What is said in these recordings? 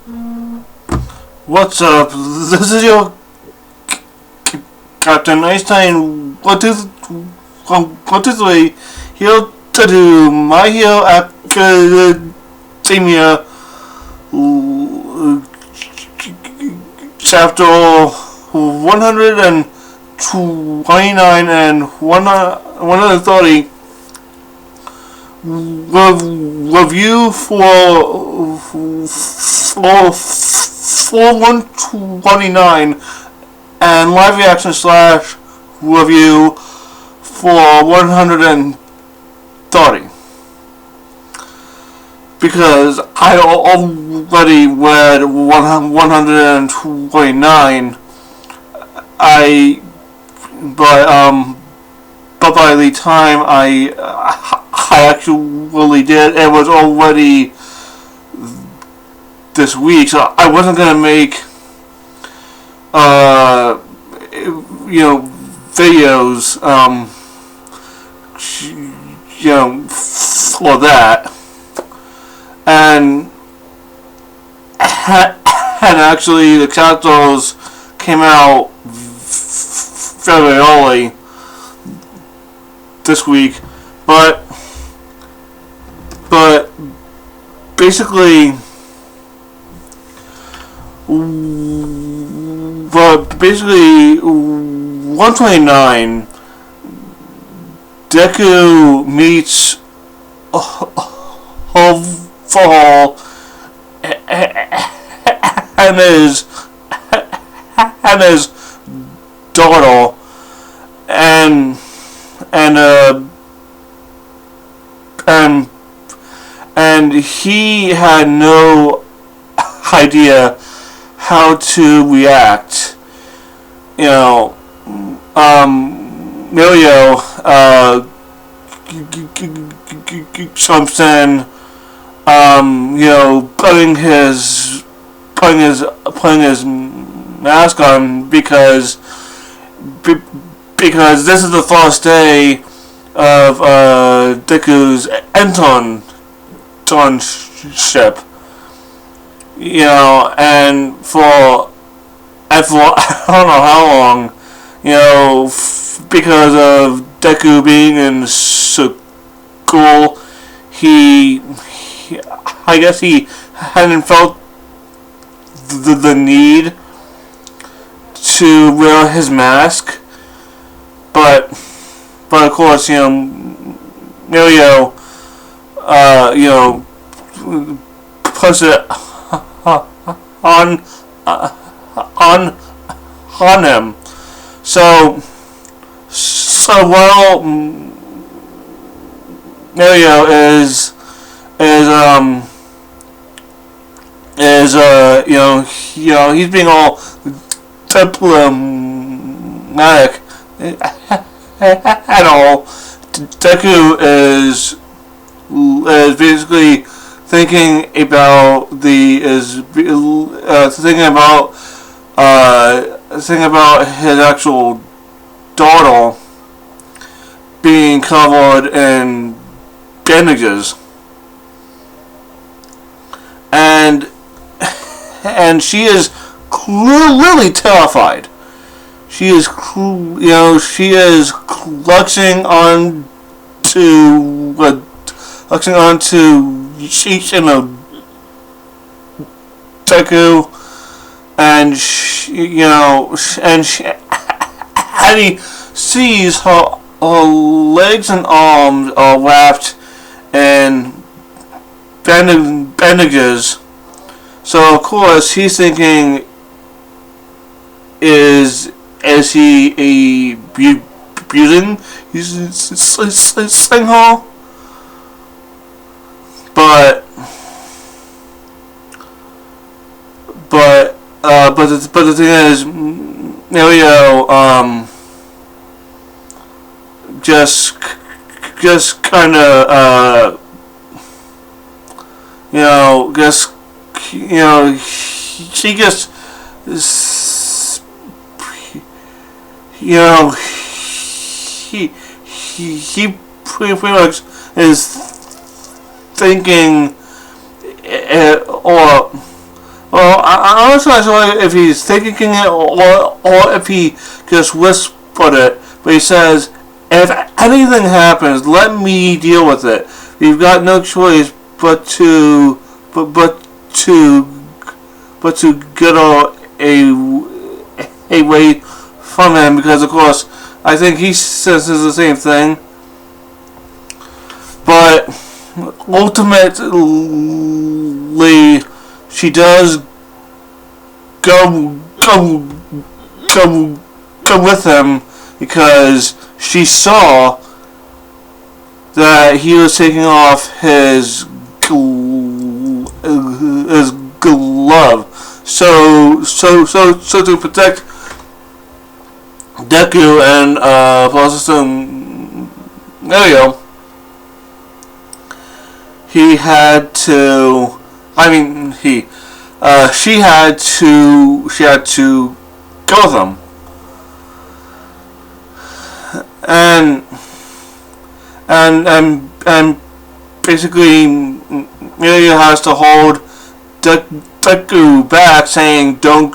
What's up? This is your Captain Einstein. What is way here to do My Hero Academia chapter 129 and 130 review for 129 and live reaction slash review for 130, because I already read 129. But by the time I actually did, it was already this week, so I wasn't gonna make videos for that, and actually the chapters came out very early this week, but basically 129, Deku meets Overhaul and his daughter, and he had no idea how to react. Mirio jumps in, putting his mask on because this is the first day of Deku's internship. And for I don't know how long, because of Deku being in school, I guess he hadn't felt the need to wear his mask, but of course, Mirio, puts it on him. So while Mirio is he's being all diplomatic and all, Deku is basically thinking about his actual daughter being covered in bandages, and she is clearly terrified. She is clutching onto each and a Deku, and and he sees her legs and arms are wrapped in bandages. So of course he's thinking, is he abusing her? But the thing is, Mirio just kind of she just he pretty much is thinking, or I'm not sure if he's thinking it or if he just whispered it, but he says, if anything happens, let me deal with it. We've got no choice but to get a way from him, because of course I think he says the same thing. But ultimately, she does go with him because she saw that he was taking off his glove. So to protect Deku and Professor Mario, he had to. She had to go with him, and basically Mario has to hold Deku back, saying, "Don't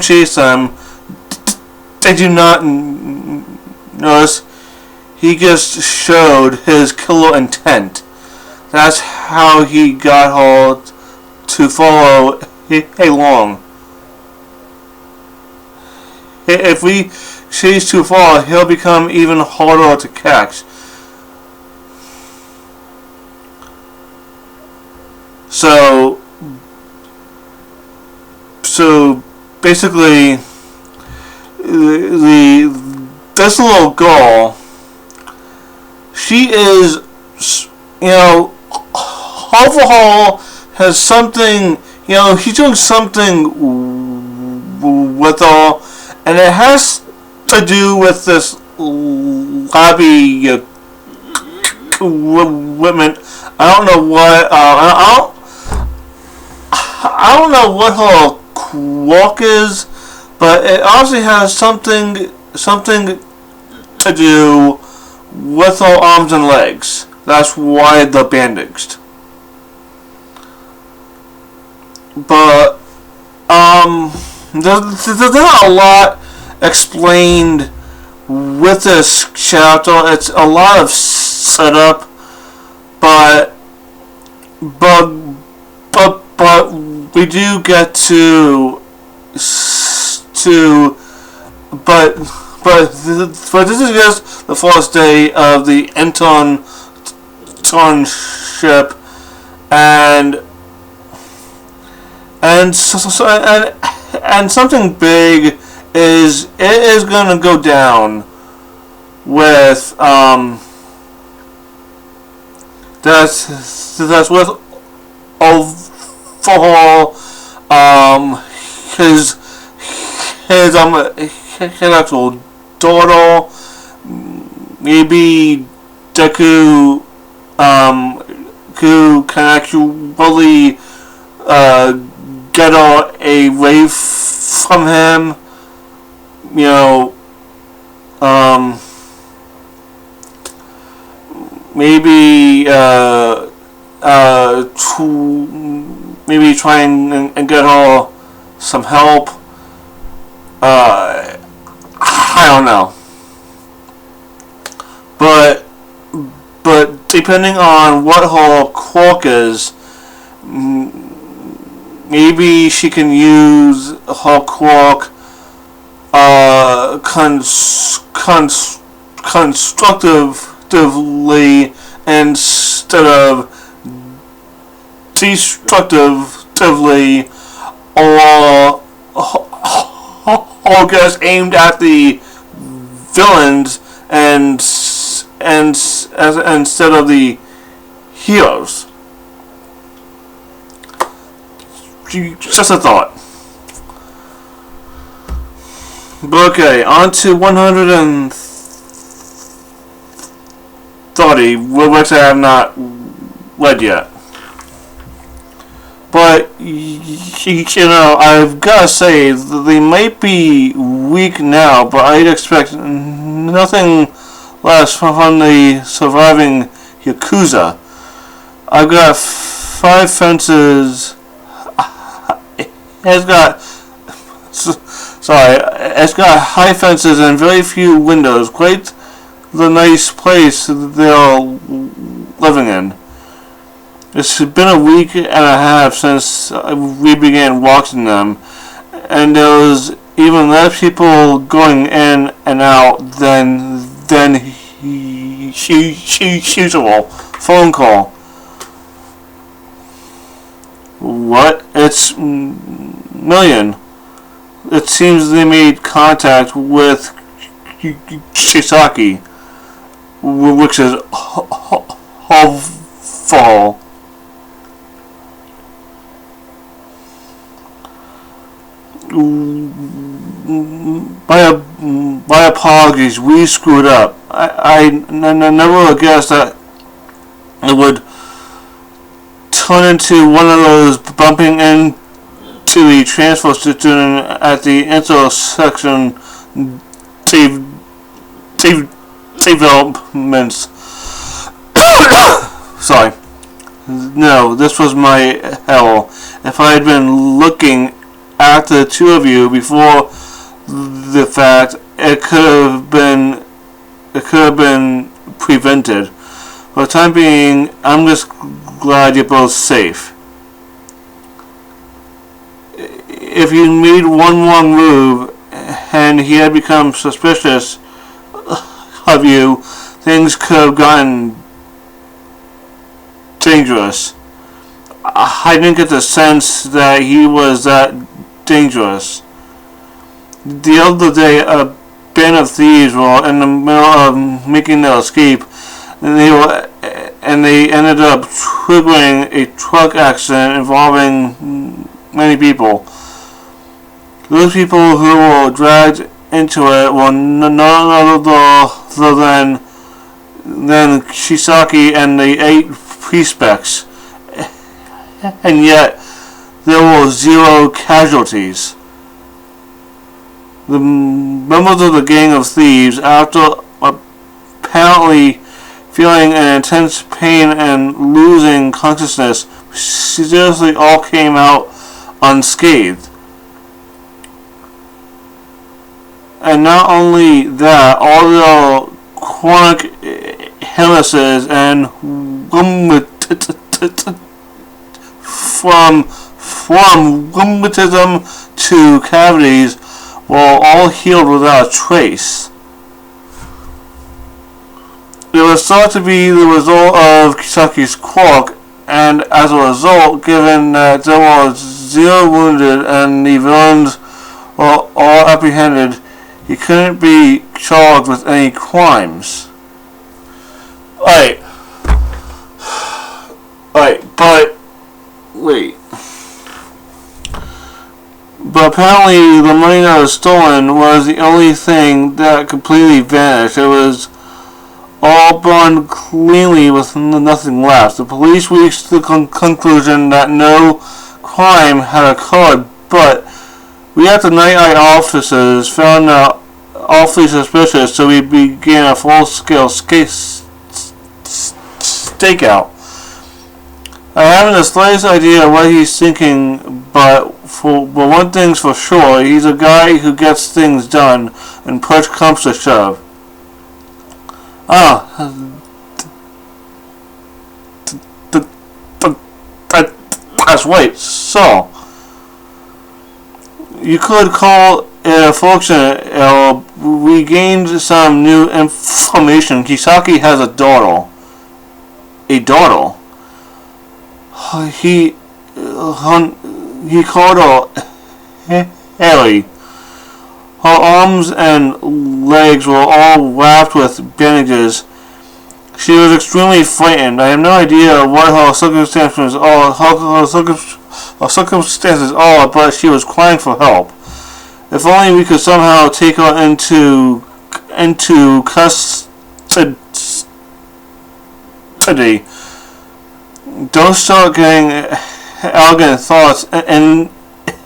chase them." They do not notice. He just showed his killer intent. That's how he got her to follow along. If we chase too far, he'll become even harder to catch. So basically, this little girl, she is, overhaul has something, he's doing something with her, and it has to do with this lobby equipment. I don't know what, I don't know what her quirk is, but it obviously has something to do with her arms and legs. That's why they're bandaged. But there's not a lot explained with this chapter. It's a lot of setup, but we do get to but this is just the first day of the internship, and something big is gonna go down with that's with overhaul his actual daughter, maybe Deku who can actually get away from him, maybe try and get her some help. I don't know, but depending on what her quirk is, maybe she can use her quirk constructively instead of destructively, or gets aimed at the villains and instead of the heroes. Just a thought. But okay, on to 130, which I have not read yet. But I've gotta say, they might be weak now, but I'd expect nothing less from the surviving Yakuza. I've got 5 fences It's got it's got high fences and very few windows. Quite the nice place they're living in. It's been a week and a half since we began watching them, and there was even less people going in and out than usual. Phone call. What? It's Million. It seems they made contact with Chisaki, which is hopeful. My apologies, we screwed up. I never guessed that it would turn into one of those bumping into the transfer station at the intersection developments. Sorry. No, this was my hell. If I had been looking at the two of you before the fact, it could have been prevented. For the time being, I'm just glad you're both safe. If you made one wrong move and he had become suspicious of you, things could have gotten dangerous. I didn't get the sense that he was that dangerous. The other day, a band of thieves were in the middle of making their escape, and they ended up triggering a truck accident involving many people. Those people who were dragged into it were none other than Chisaki and the 8 prospects, and yet there were 0 casualties. The members of the gang of thieves, after apparently feeling an intense pain and losing consciousness, seriously all came out unscathed. And not only that, all their chronic illnesses and from rheumatism to cavities were all healed without a trace. It was thought to be the result of Kisaki's quirk, and as a result, given that there were 0 wounded and the villains were all apprehended, he couldn't be charged with any crimes. But wait. But apparently the money that was stolen was the only thing that completely vanished. It was all burned cleanly with nothing left. The police reached the conclusion that no crime had occurred, but we at the Night Eye offices found that awfully suspicious, so we began a full-scale stakeout. I haven't the slightest idea what he's thinking, but one thing's for sure, he's a guy who gets things done, and push comes to shove. That's right, so you could call it fortunate, we gained some new information. Kisaki has a daughter. A daughter? He called her Ellie. Her arms and legs were all wrapped with bandages. She was extremely frightened. I have no idea what her circumstances are, but she was crying for help. If only we could somehow take her into custody. Don't start getting arrogant thoughts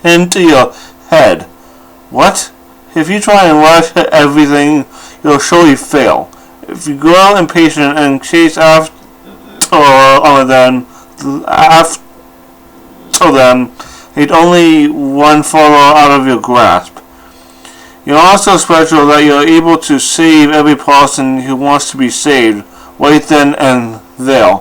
into your head. What? If you try and rush everything, you'll surely fail. If you grow impatient and chase after them, it's only one photo out of your grasp. You're also special that you're able to save every person who wants to be saved right then and there.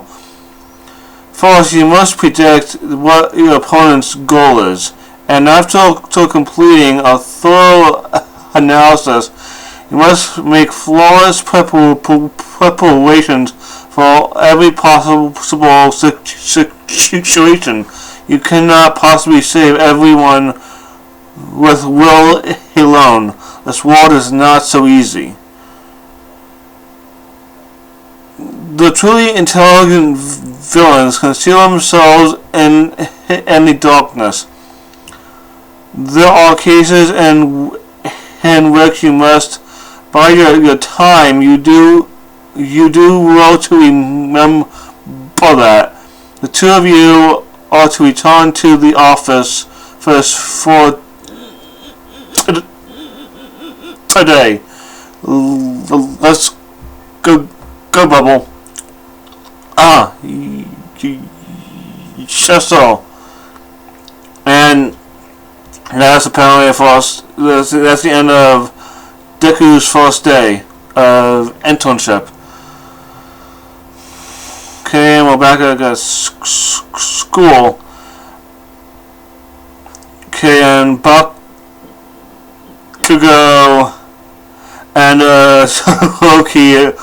First, you must predict what your opponent's goal is, and after completing a thorough analysis, you must make flawless preparations for every possible situation. You cannot possibly save everyone with will alone. This world is not so easy. The truly intelligent villains conceal themselves in the darkness. There are cases in which you must bide your time. You do well to remember that. The two of you are to return to the office first for today. Let's go, Bubble. Just so. And that's apparently that's the end of Deku's first day of internship. Okay, and we're back at school. Okay, and Bakugo and Loki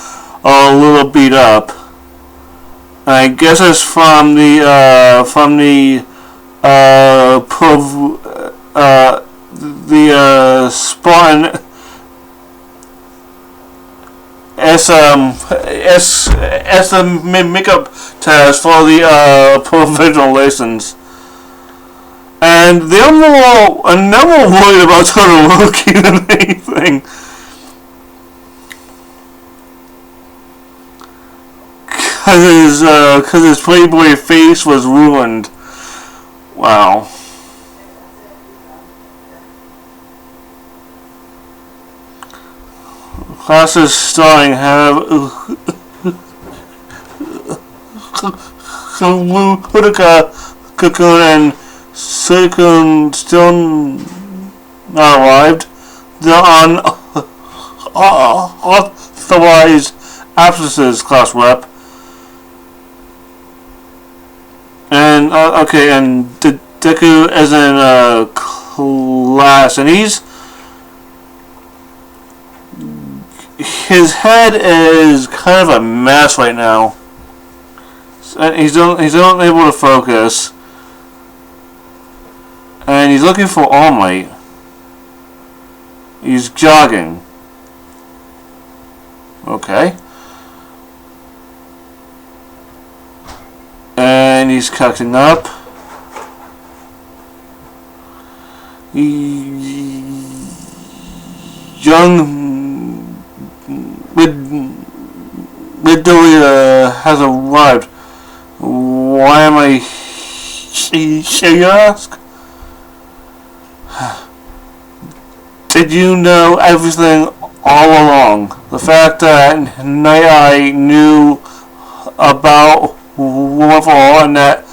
are a little beat up. I guess it's from the Spartan as the makeup test for the provisional license. And they're more worried about Todoroki than anything. Cause his Playboy face was ruined. Wow. Classes starting have Hudaka, Cocoon, and Suicune still not arrived. They're on authorized absences, class rep. And okay, and Deku is in class, and his head is kind of a mess right now. He's unable to focus, and he's looking for All Might. He's jogging. Okay. And he's catching up. Young Midoriya has arrived. Why am I here, you ask? Did you know everything all along? The fact that Night Eye knew about Waffle and that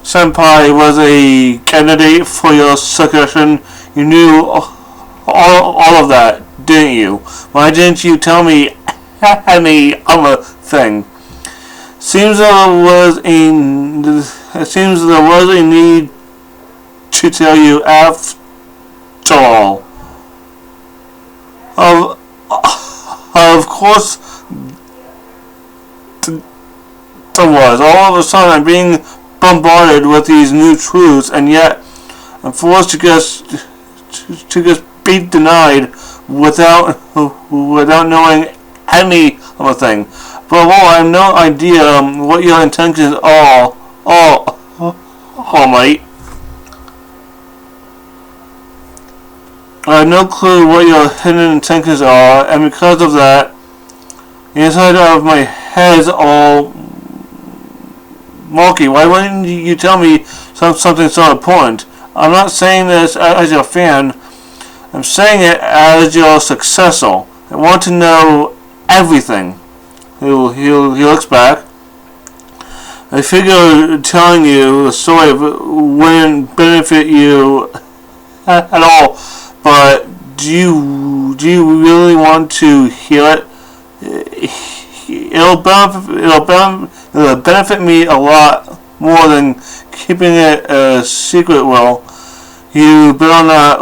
Senpai was a candidate for your succession. You knew all of that, didn't you? Why didn't you tell me any other thing? Seems there was a need to tell you after all. Of course there was. All of a sudden I'm being bombarded with these new truths, and yet I'm forced to just be denied without knowing any other thing. But I have no idea what your intentions are. All Might. I have no clue what your hidden intentions are, and because of that, the inside of my head is all murky. Why wouldn't you tell me something so important? I'm not saying this as your fan. I'm saying it as your successor. I want to know everything. He looks back. I figure telling you the story wouldn't benefit you at all, but do you really want to hear it? It'll benefit me a lot more than keeping it a secret will. You better not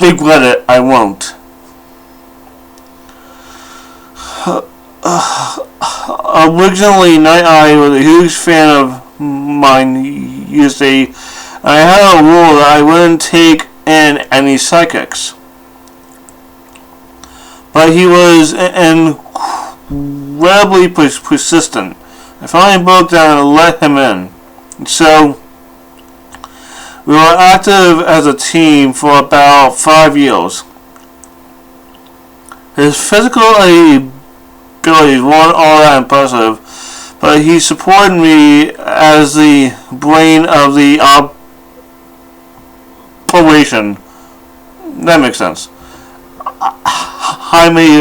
regret it. I won't. Originally, Night Eye was a huge fan of mine, you see. I had a rule that I wouldn't take in any psychics. But he was incredibly persistent. I finally broke down and let him in. So, we were active as a team for about 5 years. His physical abilities weren't all that impressive, but he supported me as the brain of the operation. That makes sense. Jaime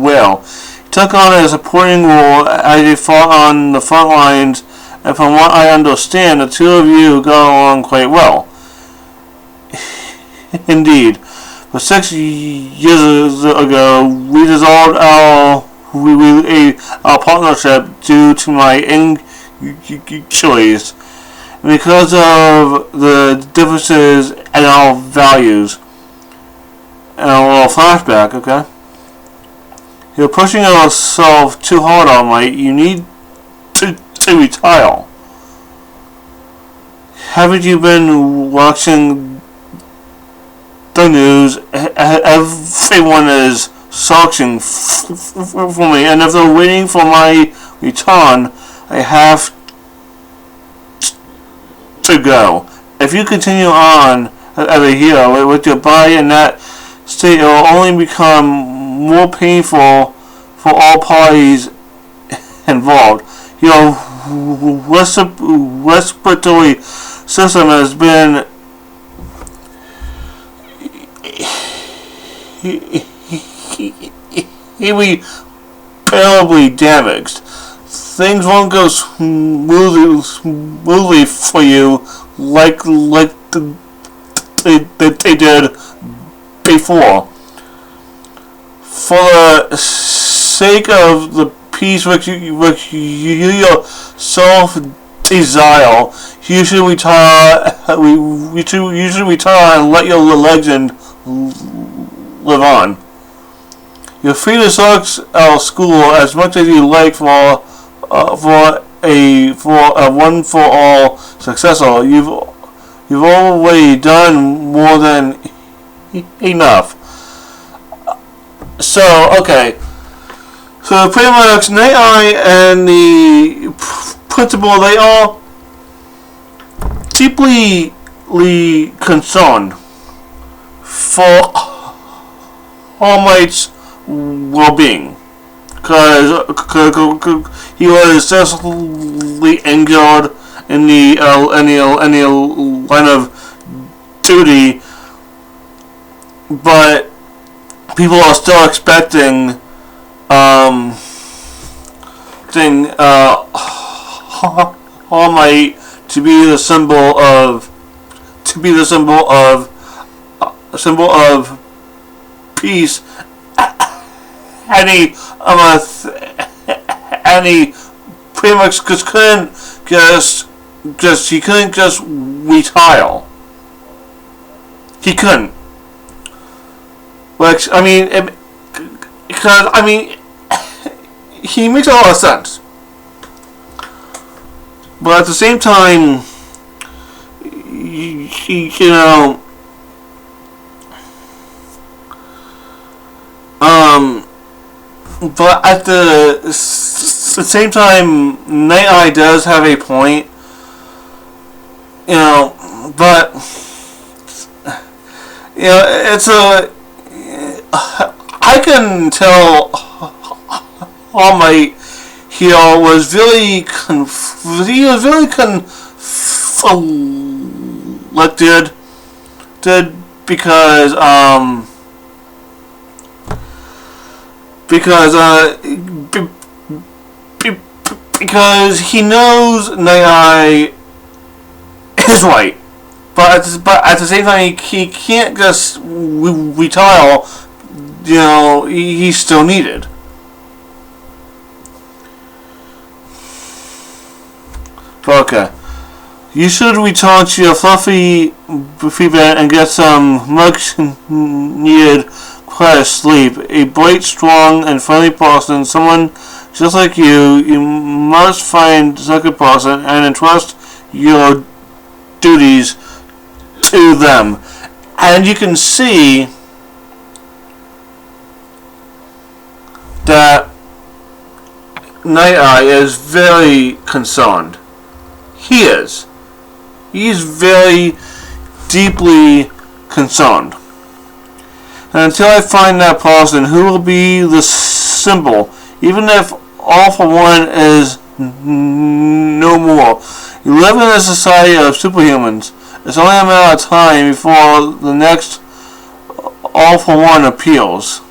Whale. He took on a supporting role as he fought on the front lines, and from what I understand, the two of you got along quite well. Indeed. But 6 years ago, we dissolved our partnership due to my injuries, because of the differences in our values. And a little flashback, okay? You're pushing yourself too hard all night. You need to retire. Haven't you been watching the news? Everyone is searching for me, and if they're waiting for my return, I have to go. If you continue on as a hero with your body in that state, it will only become more painful for all parties involved. Your respiratory system has been irreparably damaged. Things won't go smoothly for you like they did before. For the sake of the peace which you yourself desire, you should retire. You should retire and let your legend live on. You're free to start our school as much as you like for a one for all successor. You've already done more than enough. So, okay. So pretty much Night Eye and the principal, they are deeply concerned for All Might's well-being, because he was seriously injured in the line of duty, but people are still expecting All Might to be the symbol of peace. And he pretty much couldn't retire. He couldn't. Which, I mean, he makes a lot of sense. But at the same time, but at the same time, Night Eye does have a point, but, it's I can tell All Might here was really conflicted, because because he knows Night Eye is right. But at the same time, he can't just retire. He's still needed. Okay. You should return to your fluffy bed and get some much needed quiet sleep. A bright, strong, and friendly person, someone just like you must find a second person and entrust your duties to them. And you can see that Night Eye is very concerned. He is. He's very deeply concerned. And until I find that person who will be the symbol, even if All for One is no more, you live in a society of superhumans. It's only a matter of time before the next All for One appeals.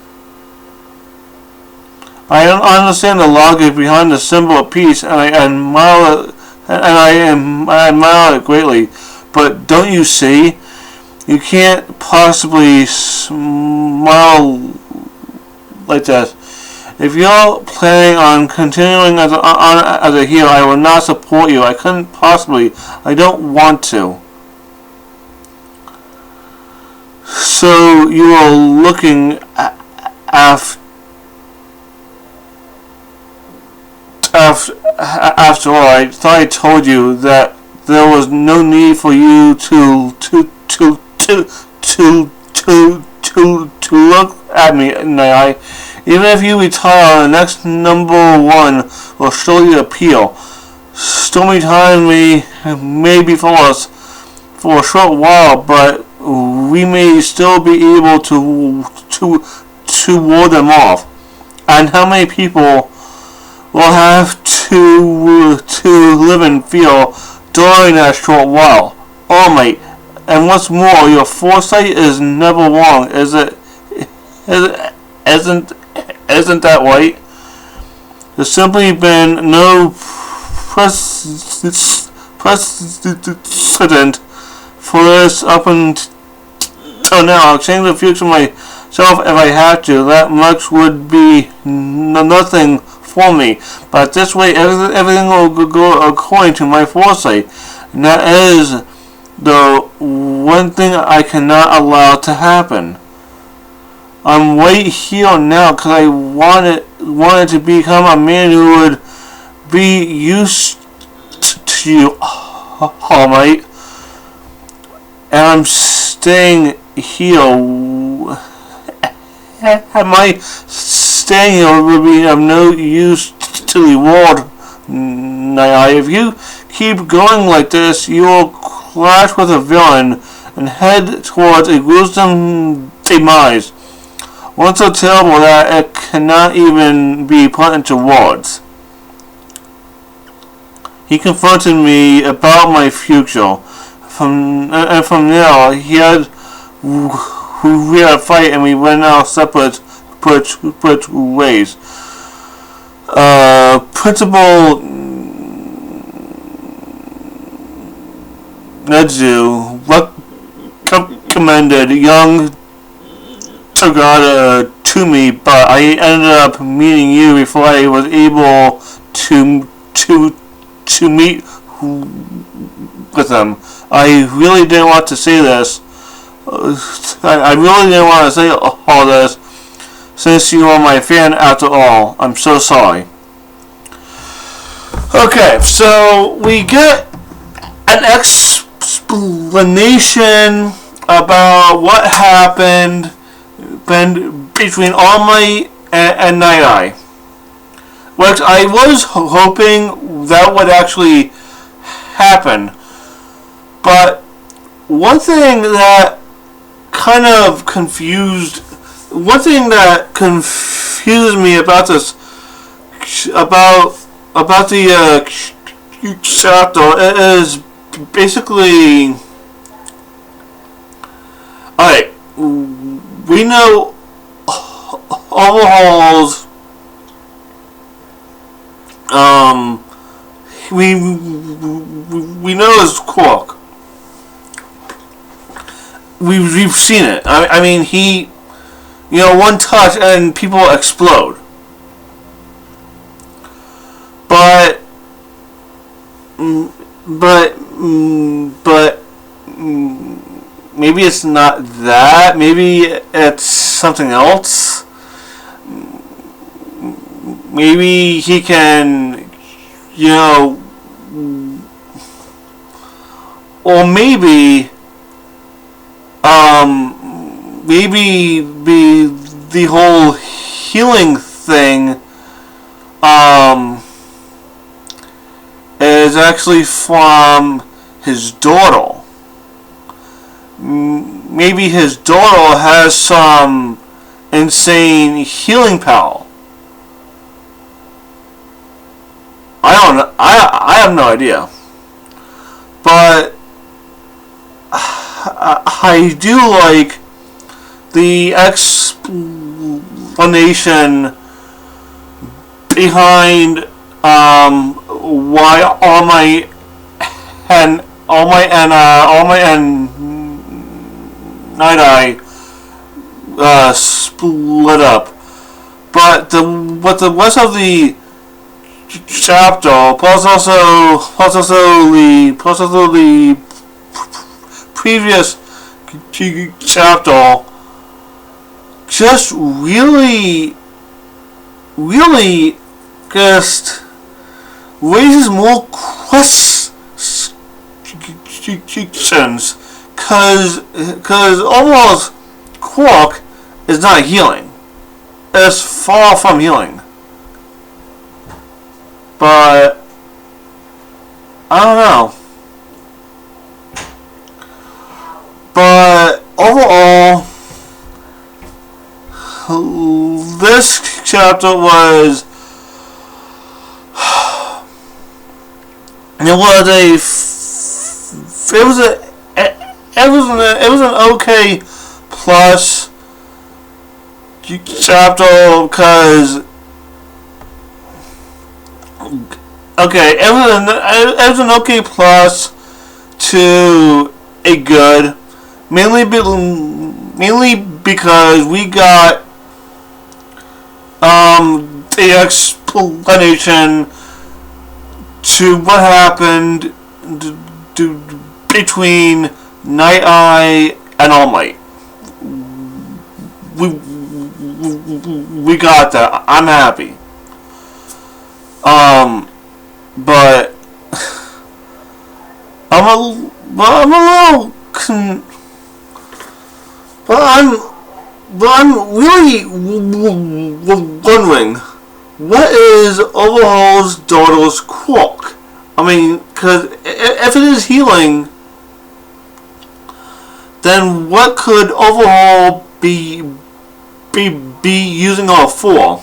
I understand the logic behind the symbol of peace, and I admire it greatly. But don't you see? You can't possibly smile like that. If you're planning on continuing as a hero, I will not support you. I couldn't possibly. I don't want to. So you are looking after all, I thought I told you that there was no need for you to look at me, Night. Even if you retire, the next #1 will surely appeal. Stormy time may be for us for a short while, but we may still be able to ward them off. And how many people will have to live in fear during that short while? Oh, mate. And what's more, your foresight is never wrong, is it? Isn't that right? There's simply been no precedent for this up until now. I'll change the future myself if I had to. That much would be nothing for me. But this way, everything will go according to my foresight. And that is the one thing I cannot allow to happen. I'm right here now because I wanted to become a man who would be used to you, All Might. And I'm staying here. My staying here will be of no use to the world. If you keep going like this, you will clash with a villain and head towards a gruesome demise. One so terrible that it cannot even be put into words. He confronted me about my future. From there, we had a fight and we went our separate ways. Principal Nedzu recommended young Tagada to me, but I ended up meeting you before I was able to meet with him. I really didn't want to say this. I really didn't want to say all this, since you are my fan after all. I'm so sorry. Okay, so we get an explanation about what happened between All Might and Night Eye, which I was hoping that would actually happen. But one thing that confused me about this, about the chapter is basically, alright, we know Overhaul's we know is Quark. We've seen it. I mean, he, one touch and people explode. But maybe it's not that. Maybe it's something else. Maybe he can, or maybe, maybe the whole healing thing, is actually from his daughter. Maybe his daughter has some insane healing power. I don't know. I have no idea. But I do like the explanation behind why All Might and Night Eye split up. But the rest of the chapter, plus also the previous chapter, just really just raises more questions, because almost Quark is not healing. It's far from healing. But I don't know. But overall, this chapter was it was an okay plus chapter, because it was an okay plus to a good, mainly because we got the explanation to what happened between Night Eye and All Might. We got that. I'm happy. But I'm really wondering, what is Overhaul's daughter's Quark? I mean, because if it is healing, then what could Overhaul be using her for?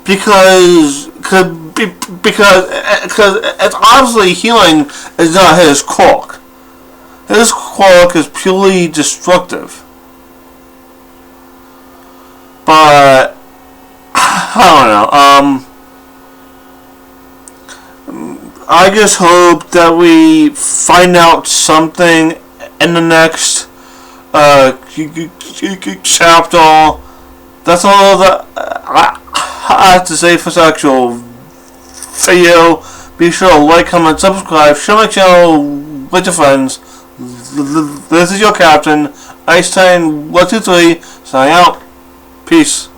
Because it's obviously healing is not his Quark. His Quark is purely destructive. But I don't know. I just hope that we find out something in the next chapter. That's all that I have to say for this actual video. Be sure to like, comment, subscribe, share my channel with your friends. This is your captain, Einstein123, signing out. Peace.